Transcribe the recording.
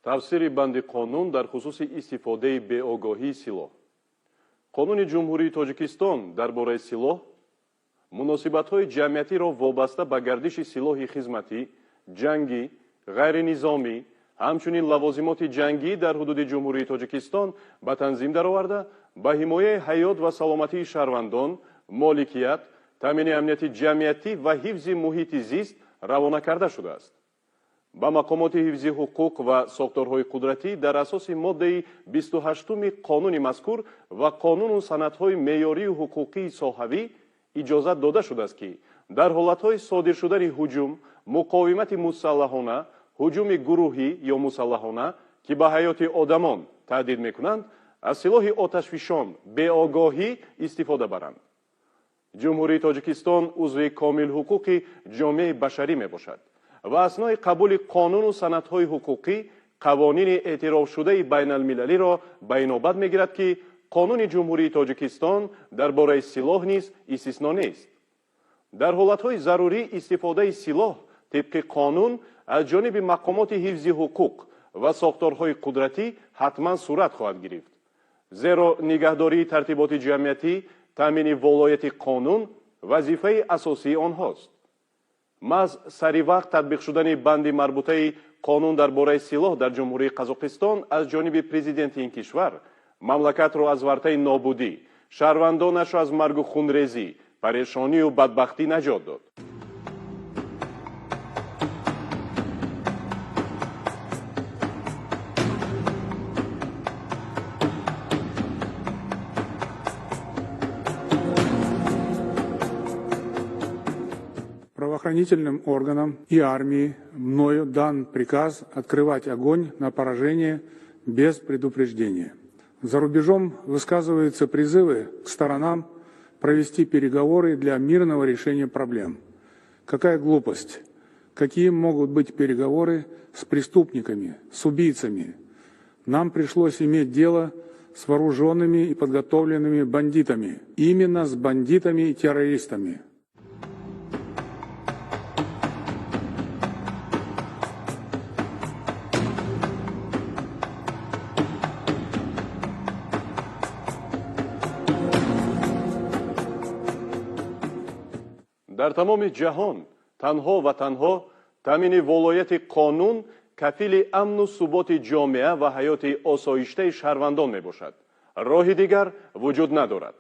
Тавсири банди қонун дар хусуси истифодаи беогоҳии силоҳ. Қонуни ҷумҳурии Тоҷикистон дар бораи силоҳ муносибатҳои ҷамъиятиро вобаста ба гардиши силоҳи хизматӣ, ҷангӣ, ғайринизомӣ, ҳамчунин лавозимоти ҷангӣ дар ҳудуди ҷумҳурии Тоҷикистон ба танзим дароварда, ба ҳимояи ҳаёт ва саломатии шаҳрвандон, моликият, таъмини амнияти ҷамъиятӣ ва ҳифзи муҳити зист равона карда шудааст. ба мақомоти ҳифзи ҳуқуқ ва сохторҳои қудратӣ дар асоси моддаи 28 қонуни мазкур ва қонуну санадҳои меъёрию ҳуқуқии соҳавӣ иҷозат дода шудааст ки дар ҳолатҳои содир шудани ҳуҷум, муқовимати мусаллаҳона, ҳуҷуми гурӯҳӣ ё мусаллаҳона ки ба ҳаёти одамон таҳдид мекунанд, аз силоҳи оташфишон беогоҳӣ истифода баранд. ҷумҳурии Тоҷикистон узви комилҳуқуқи ҷомеаи башарӣ мебошад ва аснои қабули қонуну санадҳои ҳуқуқӣ қавонини эътирофшудаи байналмилалиро ба инобат мегирад ки қонуни ҷумҳурии Тоҷикистон дар бораи силоҳ низ истисно нест. дар ҳолатҳои зарурӣ истифодаи силоҳ тибқи қонун аз ҷониби мақомоти ҳифзи ҳуқуқ ва сохторҳои қудратӣ ҳатман сурат хоҳад гирифт. зеро нигаҳдории тартиботи ҷамъиятӣ, таъмини волояти қонун вазифаи асосии онҳост. маҳз сари вақт татбиқ шудани банди марбутаи қонун дар бораи силоҳ дар ҷумҳурии Қазоқистон аз ҷониби президенти ин кишвар мамлакатро аз вартаи нобудӣ, шаҳрвандонашро аз маргу хунрезӣ, парешонию бадбахтӣ наҷот дод. Правоохранительным органам и армии мною дан приказ открывать огонь на поражение без предупреждения. За рубежом высказываются призывы к сторонам провести переговоры для мирного решения проблем. Какая глупость! Какие могут быть переговоры с преступниками, с убийцами? Нам пришлось иметь дело с вооруженными и подготовленными бандитами. Именно с бандитами и террористами. дар тамоми ҷаҳон танҳо ва танҳо таъмини волояти қонун кафили амну суботи ҷомеа ва ҳаёти осоиштаи шаҳрвандон мебошад. роҳи дигар вуҷуд надорад.